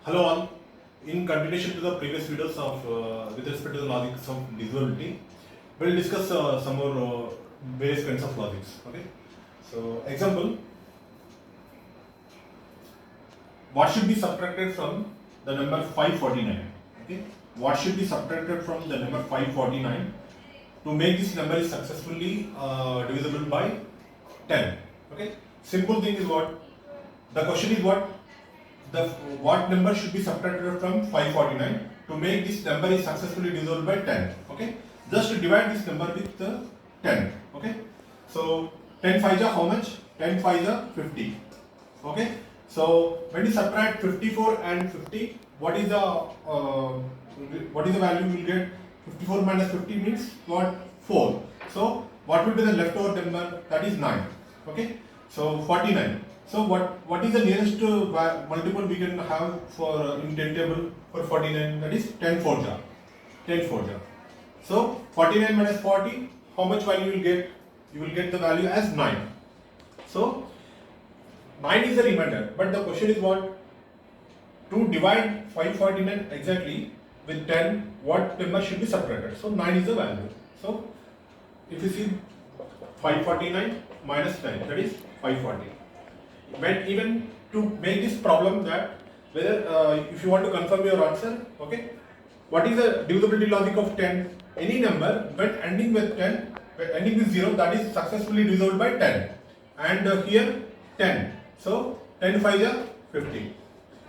Hello all. In continuation to the previous videos of with respect to the logics of divisibility, we'll discuss some more various kinds of logics. Okay. So example, what should be subtracted from the number 549? Okay. What should be subtracted from the number 549 to make this number is successfully divisible by 10? Okay. Simple thing is what the question is what number should be subtracted from 549 to make this number is successfully divisible by 10. Okay, just to divide this number with 10. Okay, so 10 5 how much? 10 5 50. Okay, so when you subtract 54 and 50, what is the value you will get? 54 minus 50 means what? 4. So what will be the leftover number? That is 9. Okay, so 49. So what is the nearest multiple we can have for in 10 table for 49? That is 10 4 ja. 10 4 ja. So 49 minus 40, how much value you will get? You will get the value as 9. So 9 is the remainder, but the question is what? To divide 549 exactly with 10, what number should be subtracted? So 9 is the value. So if you see 549 minus 9, that is 540. When even to make this problem that whether if you want to confirm your answer, okay, what is the divisibility logic of 10? Any number when ending with 10, when ending with 0, that is successfully divisible by 10, and here 10. So 10 5 is 50,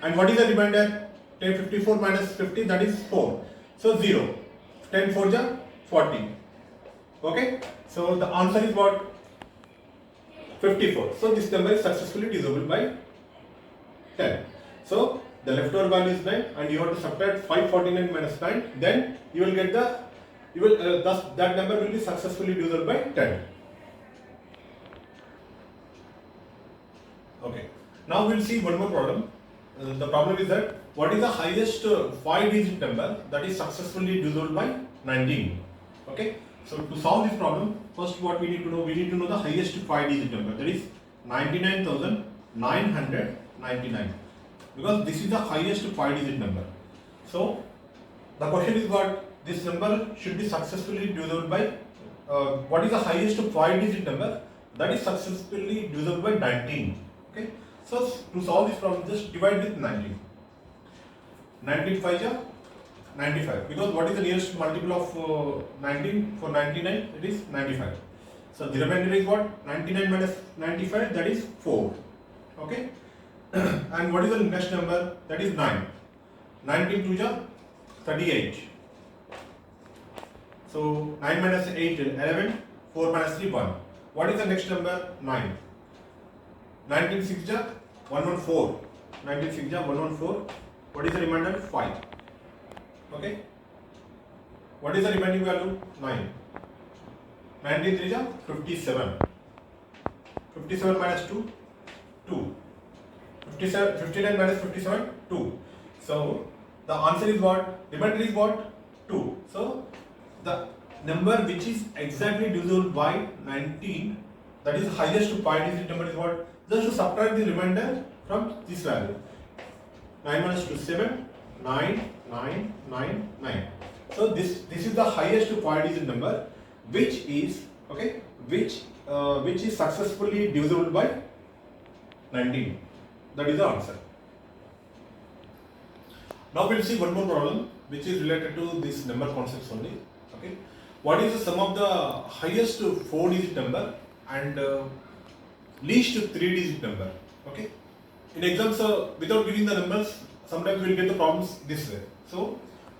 and what is the remainder? 10 54 minus 50, that is 4. So 0. 10 4 is 40. Okay. So the answer is what? 54. So this number is successfully divisible by 10. So the leftover value is 9, and you have to subtract 549 minus 9. Then you will get thus that number will be successfully divisible by 10. Okay. Now we will see one more problem. The problem is that what is the highest 5-digit number that is successfully divisible by 19? Okay. So to solve this problem, first what we need to know the highest 5-digit number, that is 99,999, because this is the highest 5-digit number. So the question is what this number should be successfully divisible by what is the highest 5-digit number that is successfully divisible by 19. Okay. So to solve this problem, just divide with 19. 19 5 ja 95, because what is the nearest multiple of 19 for 99? It is 95. So the remainder is what? 99 minus 95, that is 4. Okay. And what is the next number? That is 9. 19 2 ja 38. So 9 minus 8 11. 4 minus 3 1. What is the next number? 9. 19 6 ja 114. 19 6 ja 114. What is the remainder? 5. Okay. What is the remaining value? 9. 19 3 ja 57. 57 minus 2, 2. 59 minus 57, 2. So the answer is what? Remainder is what? 2. So the number which is exactly divisible by 19, that is highest 5-digit number, is what? Just to subtract the remainder from this value. 9 minus 2 7, 9 9 9 9. So this is the highest 5-digit number which is okay, which is successfully divisible by 19. That is the answer. Now we will see one more problem which is related to this number concepts only. Okay, what is the sum of the highest 4-digit number and least 3-digit number? Okay, in exams without giving the numbers, sometimes we will get the problems this way. So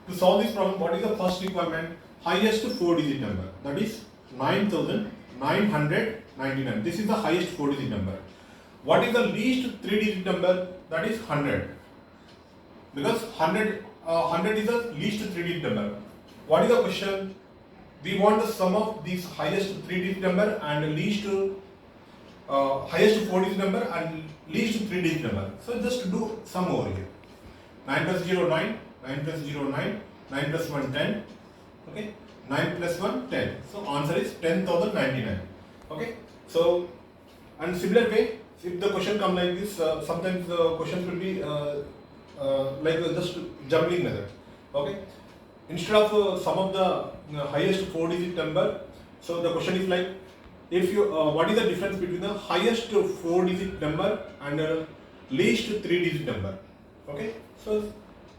to solve this problem, what is the first requirement? Highest 4-digit number, that is 9,999. This is the highest 4-digit number. What is the least 3-digit number? That is 100. Because 100 is the least 3-digit number. What is the question? We want the sum of these highest 3-digit number and least highest 4-digit number and least 3-digit number. So just do sum over here. 9 plus 0 9, 9 plus 0 9, 9 plus 1 10. Okay, 9 plus 1 10. So answer is 10,099. Okay. So and similar way, if the question come like this, sometimes the questions will be just jumbling method. Okay. Instead of sum of the highest 4-digit number, so the question is like, if you what is the difference between the highest 4-digit number and least 3-digit number? Okay, so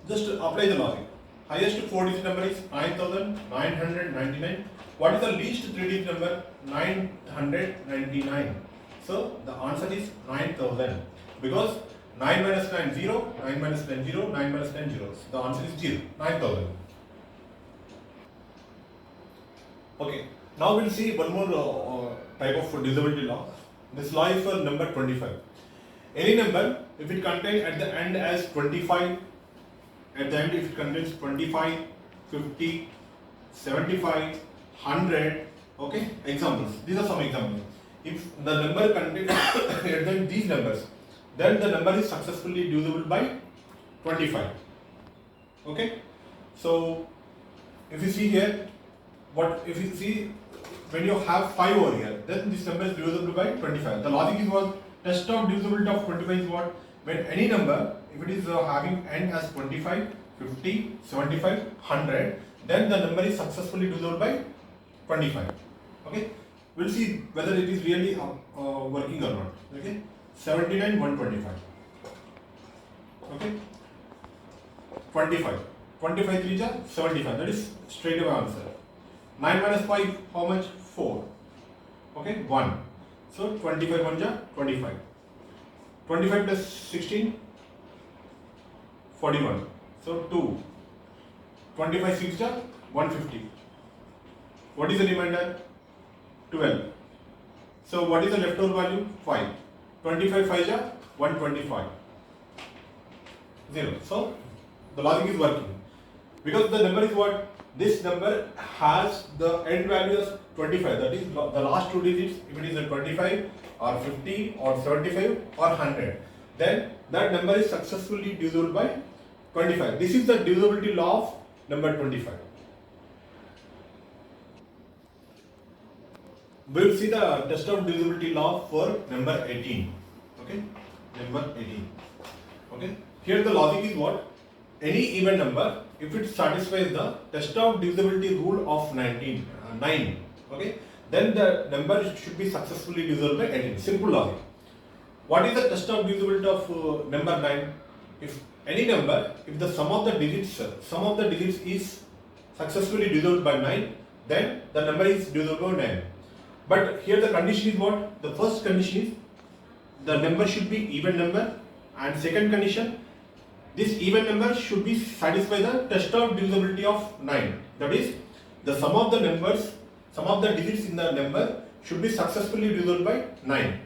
just apply the logic. Highest 4-digit number is 9,999. What is the least 3-digit number? 999. So the answer is 9,000, because 9 minus 9 0, 9 minus 10 0, 9 minus 10 zeros. The answer is 0, 9,000. Okay, now we'll see one more type of divisibility law. This law is for number 25. Any number, if it contains at the end as 25, at the end if it contains 25, 50, 75, 100, okay, examples. These are some examples. If the number contains at the end these numbers, then the number is successfully divisible by 25. Okay, so if you see here, if you see when you have 5 over here, then this number is divisible by 25. The logic is what? Test of divisibility of 25 is what? When any number, if it is having end as 25, 50, 75, 100, then the number is successfully divisible by 25. Okay, we'll see whether it is really working or not. Okay, 79, 125. Okay, 25. 25 3 is 75. That is straight away answer. 9 minus 5, how much? 4. Okay, 1. So 25 1 is 25. 25 plus 16, 41. So 2. 25 6 is 150. What is the remainder? 12. So what is the leftover value? 5. 25 5 is 125. 0. So the logic is working, because the number is what? This number has the end value as 25, that is the last 2 digits. If it is a 25 or 50 or 75 or 100, then that number is successfully divisible by 25. This is the divisibility law of number 25. We will see the test of divisibility law for number 18. Okay, number 18. Okay, here the logic is what? Any even number, if it satisfies the test of divisibility rule of 9, okay, then the number should be successfully divisible by 18. Simple logic. What is the test of divisibility of number 9? If any number, if the sum of the digits is successfully divisible by 9, then the number is divisible by 9. But here the condition is what? The first condition is the number should be even number, and second condition, this even number should be satisfy the test of divisibility of 9. That is, the sum of the digits in the number should be successfully divisible by 9.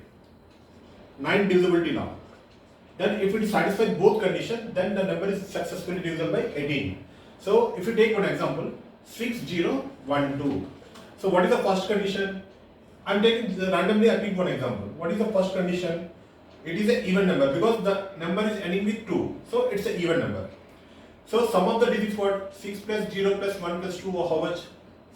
9 divisibility law. Then if it satisfies both conditions, then the number is successfully divisible by 18. So if you take one example, 6012. So what is the first condition? I am taking randomly, I pick one example. What is the first condition? It is an even number, because the number is ending with 2. So it's an even number. So sum of the digits what? 6 plus 0 plus 1 plus 2, or how much?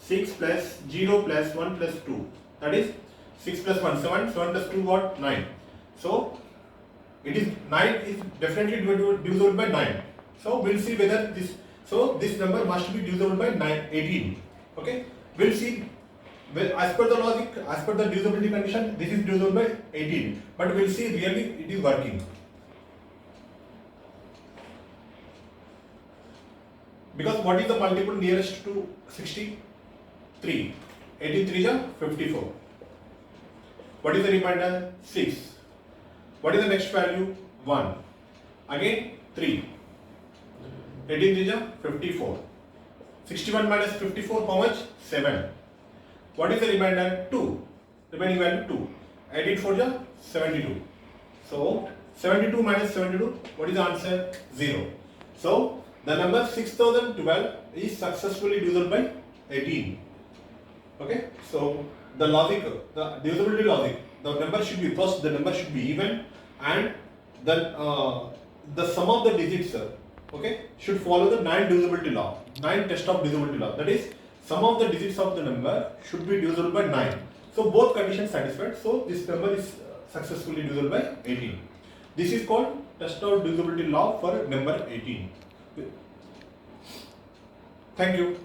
6 plus 0 plus 1 plus 2. That is 6 plus 1, 7. 7 plus 2 what? 9. So it is 9 is definitely divisible by 9. So we'll see whether this number must be divisible by 18. Okay, we'll see. Well, as per the logic, as per the divisibility condition, this is divisible by 18. But we'll see really it is working. Because what is the multiple nearest to 63? 18 3 is 54. What is the remainder? 6. What is the next value? 1. Again 3. 18 3 is 54. 61 minus 54, how much? 7. What is the remainder? 2. Remaining value 2. 18 4 is 72. So 72 minus 72, what is the answer? 0. So the number 6012 is successfully divisible by 18. Okay. So the logic, the divisibility logic, the number should be first. The number should be even, and then the sum of the digits, okay, should follow the 9 divisibility law, 9 test of divisibility law. That is, sum of the digits of the number should be divisible by 9. So both conditions satisfied. So this number is successfully divisible by 18. This is called test out divisibility law for number 18. Thank you.